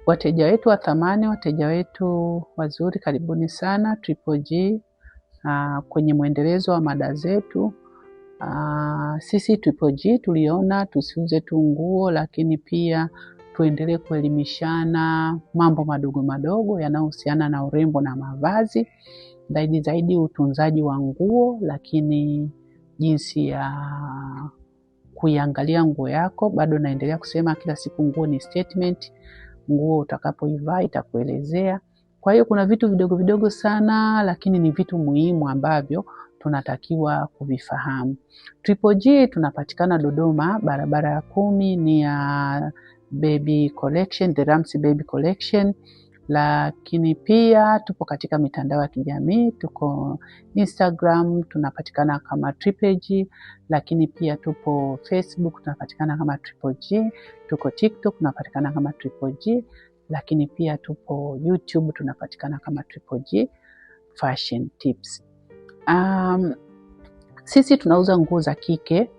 Wateja wetu wa thamani, wateja wetu wazuri, karibuni sana Triple G kwenye mwendelezo wa mada zetu. Sisi Triple G tuliona tusiuze tu nguo, lakini pia tuendelee kuelimishana mambo madogo madogo yanayohusiana na urembo na mavazi, zaidi utunzaji wa nguo, lakini jinsi ya kuiangalia nguo yako. Bado naendelea kusema kila siku nguo ni statement. Nguo utakapoivaa itakuelezea. Kwa hiyo kuna vitu vidogo vidogo sana, lakini ni vitu muhimu ambavyo tunatakiwa kuvifahamu. Triple G tunapatikana Dodoma, barabara ya 10, ni ya Baby Collection, The Ramsey Baby Collection. Lakini pia tupo katika mitandao ya kijamii, tuko Instagram tunapatikana kama Triple G, lakini pia tupo Facebook tunapatikana kama Triple G, tuko TikTok tunapatikana kama Triple G, lakini pia tupo YouTube tunapatikana kama Triple G Fashion Tips. Sisi tunauza nguo za kike,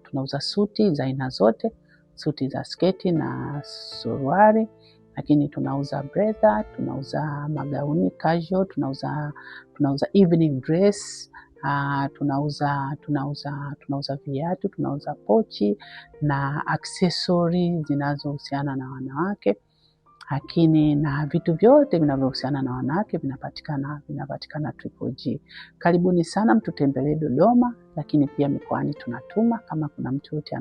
tunauza suti za aina zote, suti za sketi na suruali, lakini tunauza blazer, tunauza magauni casual, tunauza evening dress, tunauza viatu, tunauza pochi na accessory zinazohusiana na wanawake. Lakini na vitu vyote vinavyohusiana na wanawake vinapatikana Triple G. Karibuni sana, mtutembelee Dodoma, lakini pia mikoani tunatuma. Kama kuna mtu yote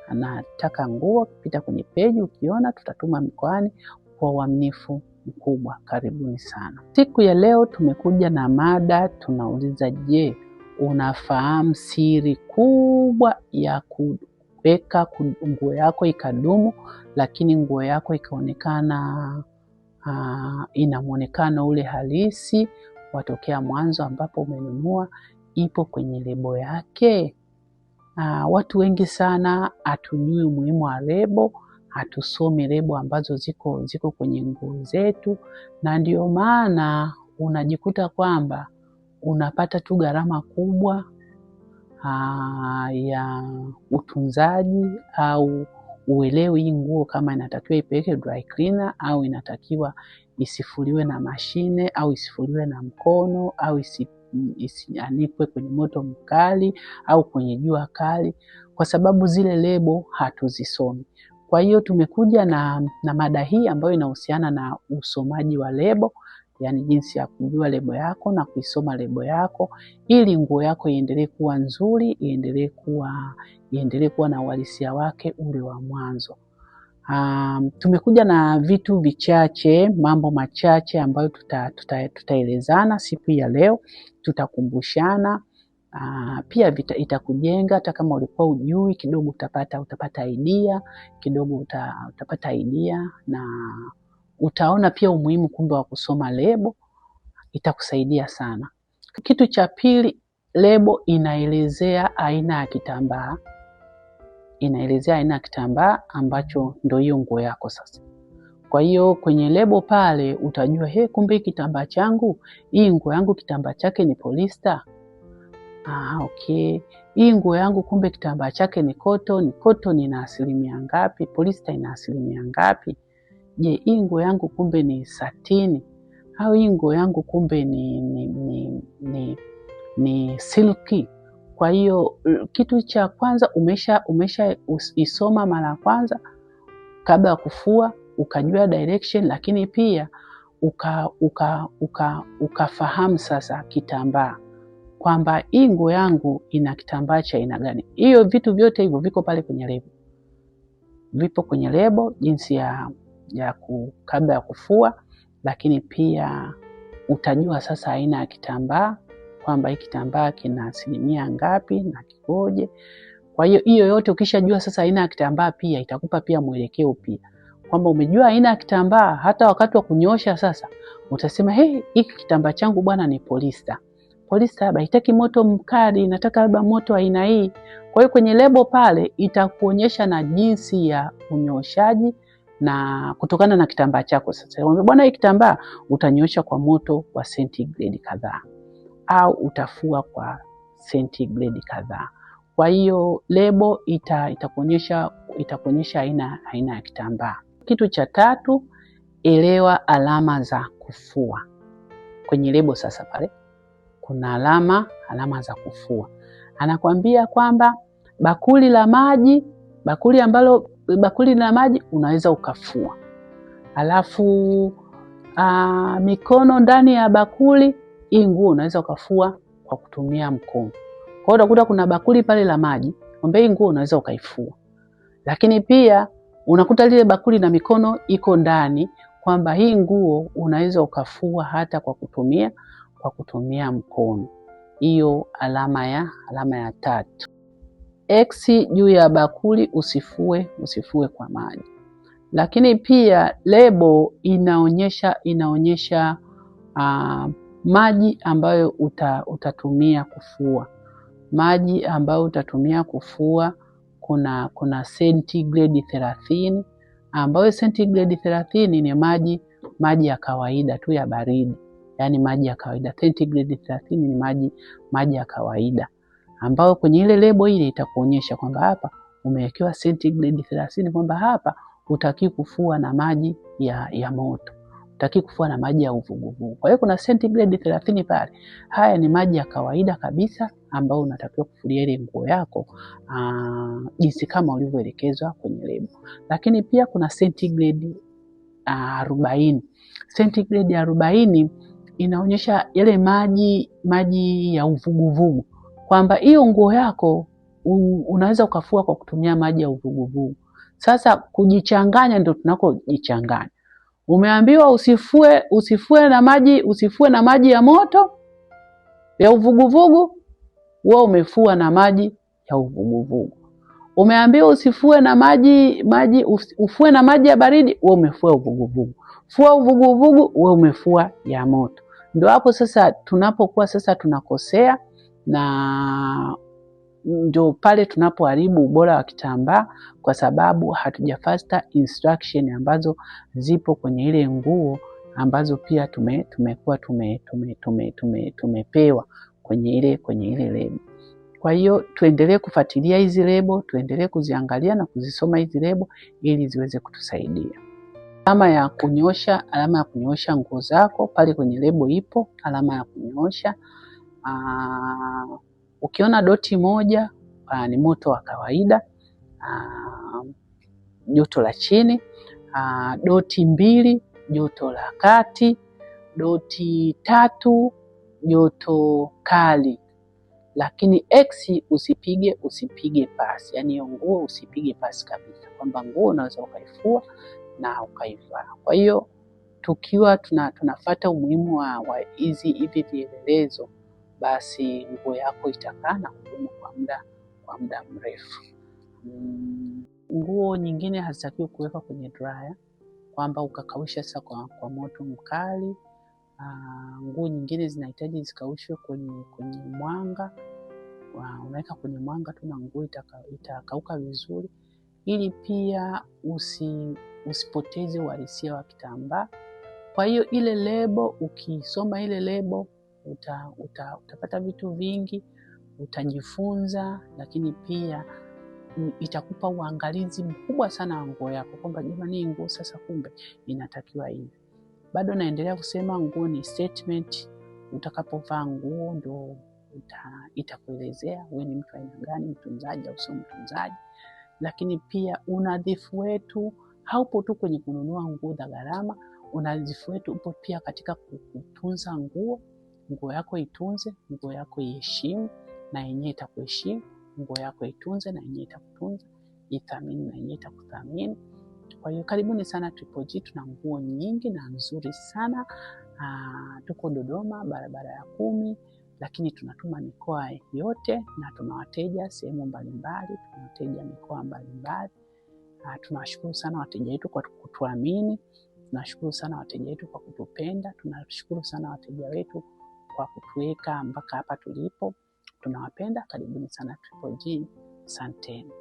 anataka nguo, pita kwenye page, ukiona tutatuma mikoani kwa uaminifu mkubwa. Karibuni sana. Siku ya leo tumekuja na mada, tunauliza je, unafahamu siri kubwa ya kuweka nguo yako ikadumu, lakini nguo yako ikaonekana ina muonekano ule halisi watokea mwanzo ambapo umenunua, ipo kwenye lebo yake? Watu wengi sana hatujui umuhimu wa lebo, hatusomi lebo ambazo ziko kwenye nguo zetu, na ndio maana unajikuta kwamba unapata tu gharama kubwa ya utunzaji, au uelewi hii nguo kama inatakiwa ipeleke dry cleaner, au inatakiwa isifuliwe na mashine, au isifuliwe na mkono, au isianikwe kwenye moto mkali au kwenye jua kali, kwa sababu zile lebo hatuzisomi. Kwa hiyo tumekuja na mada hii ambayo inahusiana na usomaji wa lebo, yani jinsi ya kujua lebo yako na kuisoma lebo yako ili nguo yako iendelee kuwa nzuri, iendelee kuwa na uhalisia wake ule wa mwanzo. Tumekuja na vitu vichache, mambo machache ambayo tutaelezana siku ya leo, tutakumbushana. Pia itakujenga, hata kama ulikuwa ujui kidogo utapata idea kidogo, utapata idea na utaona pia umuhimu kumbe wa kusoma lebo. Itakusaidia sana. Kitu cha pili, lebo inaelezea aina ya kitambaa. Ambacho ndio hiyo nguo yako sasa. Kwa hiyo kwenye lebo pale utajua kumbe kitambaa changu, hii nguo yangu kitambaa chake ni polyester. Okay. Hii nguo yangu kumbe kitambaa chake ni cotton. Cotton ina asilimia ngapi? Polyester ina asilimia ngapi? Je, hii nguo yangu kumbe ni satini, au hii nguo yangu kumbe ni silky? Kwa hiyo kitu cha kwanza umesha isoma mara ya kwanza kabla ya kufua, ukajua direction, lakini pia ukafahamu sasa kitambaa, kwamba hii nguo yangu ina kitambaa cha aina gani. Hiyo vitu vyote hivyo viko pale kwenye lebo. Vipo kwenye lebo jinsi ya kabla ya kufua, lakini pia utajua sasa aina ya kitambaa, kwamba hii kitambaa kina asilimia ngapi na kikoje. Kwa hiyo hiyo yote ukishajua sasa aina ya kitambaa, pia itakupa pia mwelekeo pia, kwamba umejua aina ya kitambaa, hata wakati wa kunyosha sasa utasema hiki kitambaa changu bwana ni polyester. Polyester haitaki moto mkali, nataka labda moto aina hii. Kwa hiyo kwenye lebo pale itakuonyesha na jinsi ya unyoshaji na kutokana na kitambaa chako. Sasa bwana, hii kitambaa utanyosha kwa moto wa centigrade kadhaa, au utafua kwa centigrade kadhaa. Kwa hiyo lebo itakuonyesha aina ya kitambaa. Kitu cha tatu, elewa alama za kufua. Kwenye lebo sasa pale kuna alama za kufua. Anakwambia kwamba bakuli la maji unaweza ukafua. Alafu mikono ndani ya bakuli, hii nguo unaweza ukafua kwa kutumia mkono. Kwa hiyo utakuta kuna bakuli pale la maji, hii nguo unaweza ukaifua. Lakini pia unakuta lile bakuli na mikono iko ndani, kwamba hii nguo unaweza ukafua hata kwa kutumia mkono. Hiyo alama ya tatu. X juu ya bakuli, usifue kwa maji. Lakini pia lebo inaonyesha maji ambayo utatumia kufua. Maji ambayo utatumia kufua kuna centigrade 30, ambayo centigrade 30 ni maji ya kawaida tu ya baridi. Yaani maji ya kawaida. Centigrade 30 ni maji ya kawaida, ambayo kwenye ile lebo ile itakuonyesha kwamba hapa umewekewa centigrade 30, kwamba hapa hutaki kufua na maji ya moto, hutaki kufua na maji ya uvuguvugu. Kwa hiyo kuna centigrade 30 pale. Haya ni maji ya kawaida kabisa ambao unatakiwa kufulia ile nguo yako jinsi kama ulivyoelekezwa kwenye lebo. Lakini pia kuna centigrade 40. Centigrade 40 inaonyesha yale maji ya uvuguvugu, kwamba hiyo nguo yako unaweza ukafua kwa kutumia maji ya uvuguvugu. Sasa kujichanganya ndio tunakojichanganya. Umeambiwa usifue na maji ya moto ya uvuguvugu, wewe umefua na maji ya uvuguvugu. Umeambiwa ufue na maji ya baridi, wewe umefua uvuguvugu. Fua uvuguvugu, wewe umefua ya moto. Ndio hapo sasa tunapokuwa sasa tunakosea, na ndio pale tunapoharibu ubora wa kitambaa, kwa sababu hatujafuata instruction ambazo zipo kwenye ile nguo, ambazo pia tumekuwa tumepewa kwenye ile lebo. Kwa hiyo tuendelee kufuatilia hizi lebo, tuendelee kuziangalia na kuzisoma hizi lebo ili ziweze kutusaidia. Alama ya kunyoosha nguo zako, pale kwenye lebo ipo alama ya kunyoosha. Ukiona doti moja ni moto wa kawaida, joto la chini. Doti 2 joto la kati. Doti 3 joto kali. Lakini X usipige pasi, yani hiyo nguo usipige pasi kabisa, kwamba nguo unaweza ukaifua na ukaivaa. Kwa hiyo tukiwa tunafuata umuhimu wa hivi vielelezo, basi nguo yako itakaa na kudumu kwa muda mrefu. Nguo nyingine hazitakiwi kuweka kwenye dryer, kwamba ukakausha sasa kwa moto mkali. Nguo nyingine zinahitaji zikaushwe kwenye mwanga. Unaweka kwenye mwanga tu na nguo itakauka vizuri, ili pia usipoteze uhalisia wa kitambaa. Kwa hiyo ile lebo, ukisoma ile lebo utapata vitu vingi, utajifunza, lakini pia itakupa uangalizi mkubwa sana wa nguo yako, kwamba jamani, nguo sasa kumbe inatakiwa hivi. Bado naendelea kusema nguo ni statement. Utakapovaa nguo ndio itakuelezea wewe ni mtu aina gani, mtunzaji au sio mtunzaji. Lakini pia unadhifu wetu haupo tu kwenye kununua nguo za gharama. Unadhifu wetu upo pia katika kutunza nguo. Nguo yako itunze, nguo yako iheshimu na yenyewe itakuheshimu. Nguo yako itunze na yenyewe itakutunza, ithamini na yenyewe itakuthamini. Kwa hiyo karibuni sana Triple G, tuna nguo nyingi na nzuri sana. Tuko Dodoma, barabara ya 10, lakini tunatuma mikoa yote na tuna wateja sehemu mbalimbali, tuna wateja mikoa mbalimbali. Tunawashukuru sana wateja wetu kwa kutuamini, tunashukuru sana wateja wetu kwa kutupenda, tunashukuru sana wateja wetu kwa kutuweka mpaka hapa tulipo. Tunawapenda, karibuni sana Triple G. Asanteni.